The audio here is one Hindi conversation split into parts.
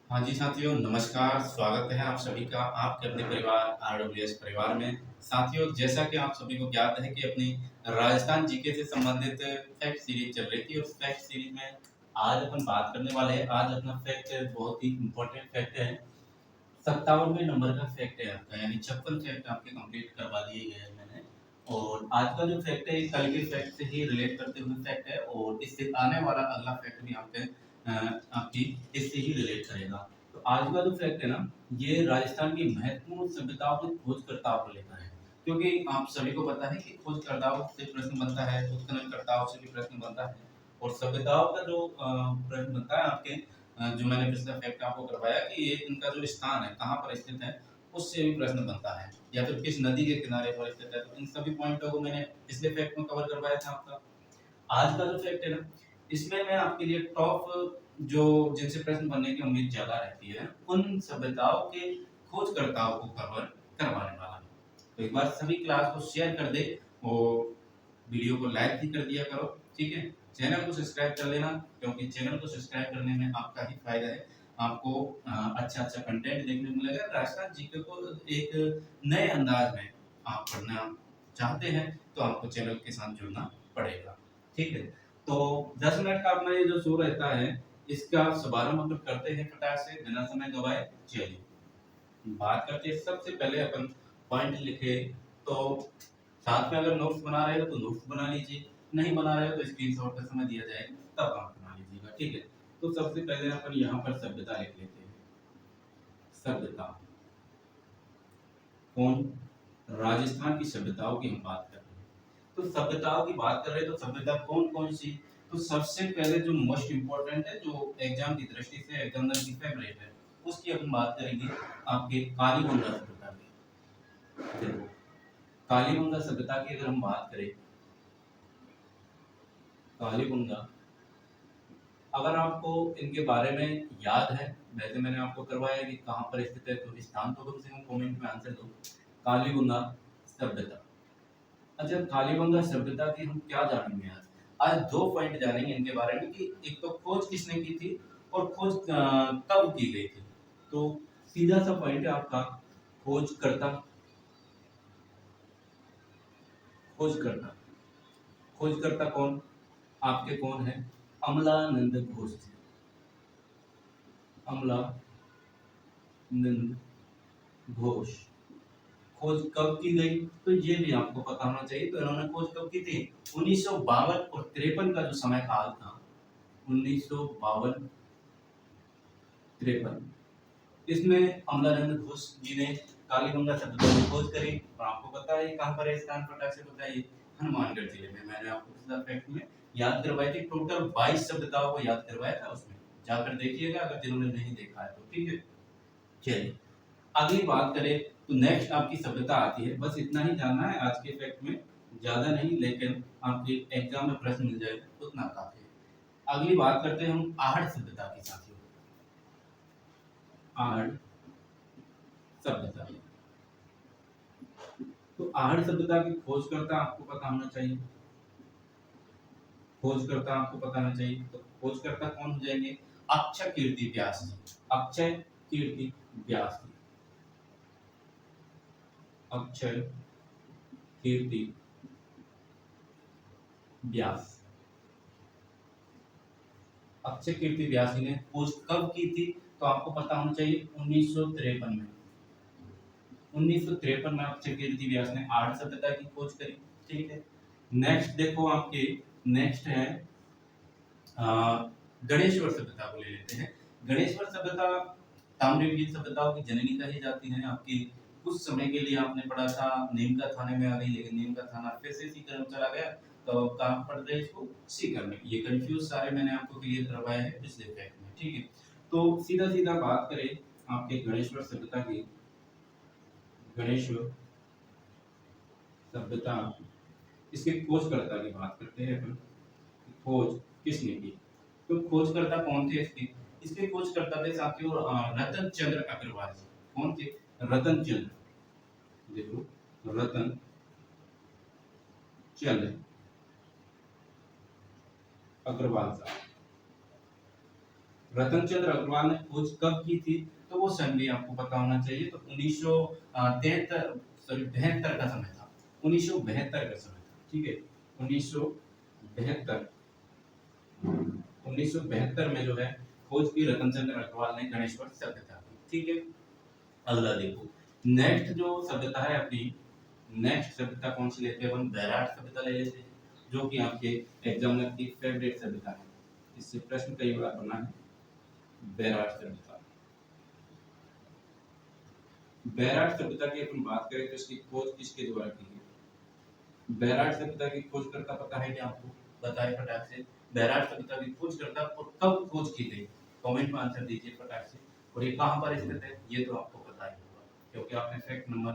हाँ जी साथियों, नमस्कार। स्वागत है आप सभी का आपके अपने परिवार आरडब्ल्यूएस परिवार में। साथियों, जैसा कि आप सभी को ज्ञात है कि अपनी राजस्थान जीके से संबंधित फैक्ट सीरीज चल रही थी। उस फैक्ट सीरीज में आज अपन बात करने वाले हैं। आज अपना फैक्ट बहुत ही इम्पोर्टेंट फैक्ट है। 57वें नंबर का फैक्ट है आपका, यानी 56 फैक्ट आपके कंप्लीट करवा दिए गए हैं मैंने। और आज का जो फैक्ट है, ये कल के फैक्ट से ही रिलेट करते हुए फैक्ट है, और इससे आने वाला अगला फैक्ट भी आपकी इससे ही रिलेट करेगा। तो आज का जो फैक्ट है ना, ये राजस्थान की महत्वपूर्ण सभ्यताओं के खोजकर्ताओं को लेकर है। क्योंकि आप सभी को पता है कि खोजकर्ताओं से प्रश्न बनता है, उत्खननकर्ताओं से भी प्रश्न बनता है, और सभ्यताओं का जो प्रश्न बनता है आपके जो मैंने पिछला फैक्ट आपको करवाया कि ये इनका जो स्थान है कहाँ पर स्थित है, उससे भी प्रश्न बनता है, या फिर किस नदी के किनारे पर स्थित है। तो इन सभी पॉइंटों को मैंने पिछले फैक्ट में कवर करवाया था आपका। आज का जो फैक्ट है ना, इसमें मैं आपके लिए टॉप जो जिनसे प्रश्न बनने की उम्मीद ज्यादा रहती है, उन सभ्यताओं के खोजकर्ताओं को कवर करवाने वाला हूँ। तो एक बार सभी क्लास को शेयर कर दे, और वीडियो को लाइक भी कर दिया करो, ठीक है। चैनल को सब्सक्राइब कर लेना, क्योंकि चैनल को सब्सक्राइब करने में आपका ही फायदा है। आपको अच्छा अच्छा कंटेंट देखने को मिलेगा। राजस्थान जीके को एक नए अंदाज में आप पढ़ना चाहते हैं, तो आपको चैनल के साथ जुड़ना पड़ेगा, ठीक है। तो 10 मिनट का अपना ये जो शो रहता है, इसका शुभारंभ हम लोग करते हैं फटाक से, बिना समय गवाए। चलिए बात करते हैं। सबसे पहले अपन पॉइंट लिखे, तो साथ में अगर नोट्स बना रहे हो तो नोट्स बना लीजिए, नहीं बना रहे हो तो स्क्रीनशॉट का समय दिया जाएगा तब आप बना लीजिएगा, ठीक है। तो सबसे पहले अपन यहाँ पर सभ्यता लिख लेते हैं। सभ्यता कौन? राजस्थान की सभ्यताओं की हम बात कर रहे हैं। तो सभ्यताओं की बात कर रहे हैं, तो सभ्यता कौन कौन सी? तो सबसे पहले जो मोस्ट इम्पोर्टेंट है, जो एग्जाम की दृष्टि से एग्जामिनर की फेवरेट है, उसकी अपन बात करेंगे, आपके कालीबंगा सभ्यता की। देखो, कालीबंगा सभ्यता की अगर हम बात करें, कालीबंगा, अगर आपको इनके बारे में याद है, वैसे मैंने आपको करवाया कि कहाँ पर स्थित है, तो स्थान तो कम से कम कमेंट में आंसर दो। कालीबंगा सभ्यता। अच्छा, कालीबंगा सभ्यता की हम क्या जानेंगे आज? आज दो पॉइंट जानेंगे इनके बारे में, कि एक तो खोज किसने की थी, और खोज कब की गई थी। तो सीधा सा पॉइंट है आपका, खोजकर्ता। खोजकर्ता, खोजकर्ता कौन? आपके कौन है? अमलानंद घोष जी। अमलानंद घोष। खोज कब की गई, तो ये भी आपको पता होना चाहिए। तो इन्होंने खोज कब की थी? 1952 और 53 का जो समय काल था, 1952 53, इसमें अमलानंद घोष जी ने कालीबंगा सभ्यता की खोज करी। और आपको पता है कहाँ पर है स्थान, फटाक से बताइए। हनुमानगढ़ जिले में। मैंने आपको पिछला फैक्ट में याद करवाई थी, टोटल 22 सभ्यताओं को याद करवाया था, उसमें जाकर देखिएगा अगर जिन्होंने नहीं देखा है तो, ठीक है। चलिए अगली बात करें, तो नेक्स्ट आपकी सभ्यता आती है। बस इतना ही जानना है आज के फैक्ट में, ज्यादा नहीं, लेकिन आपके एग्जाम में प्रश्न मिल जाए उतना काफी है। अगली बात करते हैं हम आहड़ सभ्यता की, साथियों। आहड़ सभ्यता। तो आहड़ सभ्यता की खोजकर्ता आपको पता होना चाहिए। खोजकर्ता आपको पता होना चाहिए। तो खोजकर्ता कौन हो जाएंगे? अक्षय कीर्ति व्यास जी। अक्षय कीर्ति व्यास जी। अक्षय कीर्ति व्यास। अक्षय कीर्ति व्यास जी ने खोज कब की थी? तो आपको पता होना चाहिए 1953 में। 1953 में अक्षय कीर्ति व्यास ने आहड़ सभ्यता की खोज करी, ठीक है। नेक्स्ट देखो आपके, नेक्स्ट है गणेश्वर सभ्यता को ले लेते हैं। गणेश्वर सभ्यता ताम्रलिप्त सभ्यताओं की जननी कही जाती है आपकी। कुछ समय के लिए आपने पढ़ा था, नीमका थाने में आ गई, लेकिन नीमका थाना फिर से सीकर में चला गया, तो कहाँ पढ़ रहे इसको? सीकर में। ये कंफ्यूज सारे मैंने आपको क्लियर करवाए हैं पिछले फैक्ट में, ठीक है। तो सीधा सीधा बात करें आपके गणेश्वर सभ्यता की। गणेश्वर सभ्यता, इसके खोजकर्ता की बात करते हैं अपन। खोज किसने की? तो खोजकर्ता कौन थे इसके? इसके खोजकर्ता थे साथियों रतन चंद्र अग्रवाल जी। कौन थे? रतन चंद्र। देखो, रतन चंद्र अग्रवाल साहब। रतनचंद्र अग्रवाल ने खोज कब की थी, तो वो सन भी आपको पता होना चाहिए। तो 1973 सॉरी 72 का समय था, 1972 का समय था, ठीक है। 1972 1972 में जो है खोज की रतनचंद्र अग्रवाल ने गणेश्वर सभ्यता की, ठीक है। अगला देखो, नेक्स्ट जो सभ्यता है अपनी, नेक्स्ट सभ्यता कौन सी लेते हैं अपन, बैराट सभ्यता ले लेते हैं, जो कि आपके एग्जामिनर की फेवरेट सभ्यता है, इससे प्रश्न कई बार बना है। बैराट सभ्यता, बैराट सभ्यता की अपन बात करें तो इसकी खोज किसके द्वारा की गई। बैराट सभ्यता की खोज करता पता है क्या आपको, बताए फटाक से। बैराट सभ्यता की खोज करता और कब खोज की गई, कमेंट में आंसर दीजिए फटाक से। और ये कहाँ पर स्थित है, ये तो आपको पता ही होगा क्योंकि आपने फैक्ट नंबर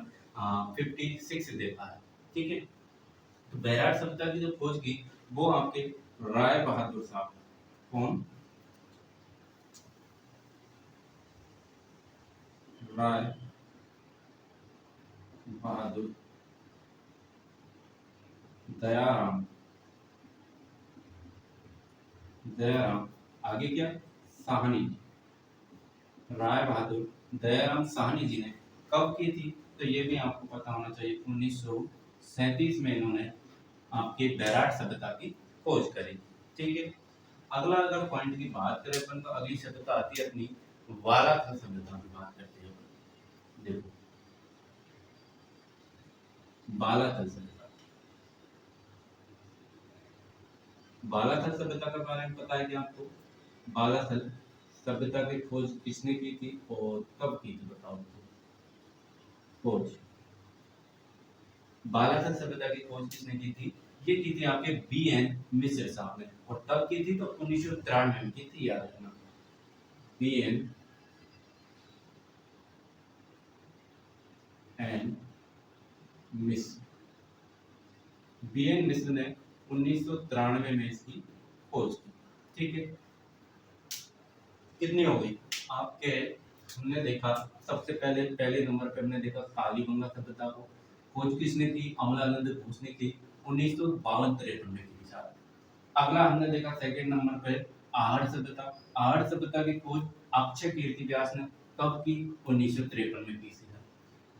56 देखा है, ठीक है। तो बैराट सभ्यता की जो खोज की वो आपके राय बहादुर साहब, कौन, राय बहादुर दयाराम, दयाराम आगे क्या, साहनी, राय बहादुर दयाराम साहनी जी ने कब की थी, तो ये भी आपको पता होना चाहिए। 1937 में इन्होंने आपके बैराट सभ्यता की खोज करी, ठीक है। अगला अगर पॉइंट की बात करें अपन, तो अगली सभ्यता आती है अपनी वालाथल सभ्यता की बात करते हैं अपन। देखो बालाथल सभ्यता, बालाथल सभ्यता के बारे में पता है क्या आपको, बालाथल सभ्यता की खोज किसने की थी और कब की थी, बताओ तो। खोज, बालाथल सभ्यता की खोज किसने की थी, ये की थी आपके बी.एन. मिश्र साहब ने, और तब की थी तो 1993 में की थी, याद रखना। बी.एन. मिश्र, बी.एन. मिश्र ने 1993 में इसकी खोज की, ठीक है। कितनी हो गई आपके, हमने देखा सबसे पहले पहले नंबर पे हमने देखा कालीबंगा सभ्यता को खोज किसने की, अमलानंद घोष ने की 1952-53 में की शायद। अगला हमने देखा सेकंड नंबर पे आहड़ सभ्यता, आहड़ सभ्यता की खोज अक्षय कीर्ति व्यास ने कब की, 1953 में की थी।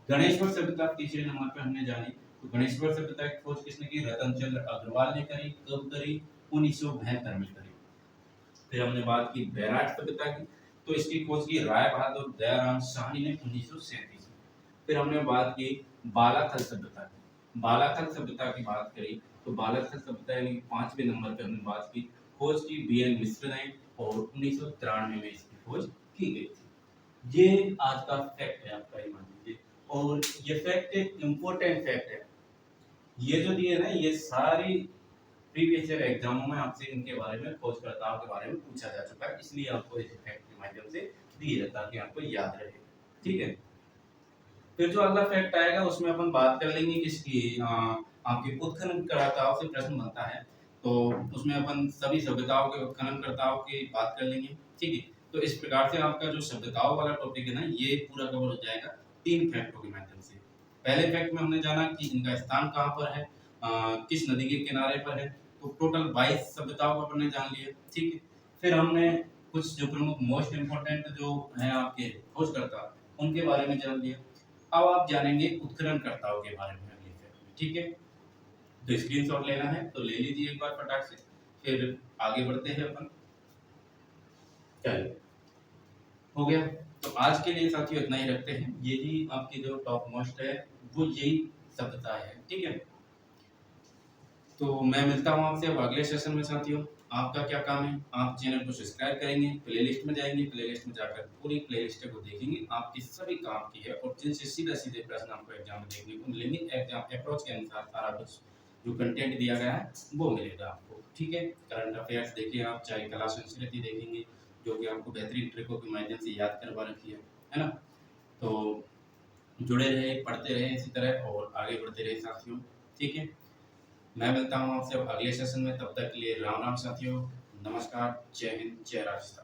गणेश्वर सभ्यता तीसरे नंबर पे हमने जानी, तो गणेश्वर सभ्यता की खोज किसने की, रतनचंद्र अग्रवाल ने करी, कब करी, 1972 में करी। फिर हमने बात की बैराट सभ्यता की, तो इसकी खोज की राय बहादुर दयाराम साहनी ने 1937 में। फिर हमने बात की बालाथल सभ्यता की, बालाथल सभ्यता की बात करी तो बालाथल सभ्यता यानी 5वें नंबर पे हमने बात की, खोज की बी.एन. मिश्र ने और 1993 में इसकी खोज की गई थी। ये आज का फैक्ट है आपका, ये मान लीजिए। और ये फैक्ट एक इम्पोर्टेंट फैक्ट है, ये जो दिए ना ये सारी प्रीवियस ईयर एग्जामों में आपसे इनके बारे में, खोजकर्ताओं के बारे में पूछा जा चुका है, इसलिए आपको इस फैक्ट के माध्यम से दिए जाता है ताकि आपको याद रहे, ठीक है। फिर जो अगला फैक्ट आएगा उसमें अपन बात कर लेंगे किसकी, आपके उत्खननकर्ताओं से प्रश्न बनता है, तो उसमें अपन सभी सभ्यताओं के उत्खननकर्ताओं की बात कर लेंगे, ठीक है। तो इस प्रकार से आपका जो सभ्यताओं वाला टॉपिक है ना ये पूरा कवर हो जाएगा 3 फैक्टों के माध्यम से। पहले फैक्ट में हमने जाना कि इनका स्थान कहाँ पर है, किस नदी के किनारे पर है, तो टोटल 22 सभ्यताओं को हमने जान लिया, ठीक है। फिर हमने कुछ जो प्रमुख मोस्ट इम्पोर्टेंट जो है आपके खोजकर्ता उनके बारे में जान लिया। अब आप जानेंगे उत्खननकर्ताओं के बारे में अगले फैक्ट में, ठीक है। तो स्क्रीनशॉट लेना है तो ले लीजिए एक बार फटाक से, फिर आगे बढ़ते हैं अपन। चलिए हो गया, तो आज के लिए साथियों इतना ही रखते हैं, यही आपकी जो टॉप मोस्ट है वो यही सभ्यता है, ठीक है। तो मैं मिलता हूँ आपसे अब अगले सेशन में साथियों। आपका क्या काम है, आप चैनल को सब्सक्राइब करेंगे, प्लेलिस्ट में जाएंगे, प्लेलिस्ट में जाकर पूरी प्लेलिस्ट को देखेंगे, आपकी सभी काम की है और जिनसे सीधा सीधे प्रश्न आपको एग्जाम में देखने को मिलेंगे, एग्जाम अप्रोच के अनुसार सारा कुछ जो कंटेंट दिया गया है वो मिलेगा आपको, ठीक है। करंट अफेयर्स देखिए आप, चाहे कला संस्कृति देखेंगे जो कि आपको बेहतरीन ट्रिकों के माध्यम से याद करवा रखी है ना। तो जुड़े रहे, पढ़ते रहे इसी तरह और आगे बढ़ते रहे साथियों, ठीक है। मैं मिलता हूँ आपसे अगले सेशन में, तब तक के लिए राम राम साथियों, नमस्कार, जय हिंद, जय राजस्थान।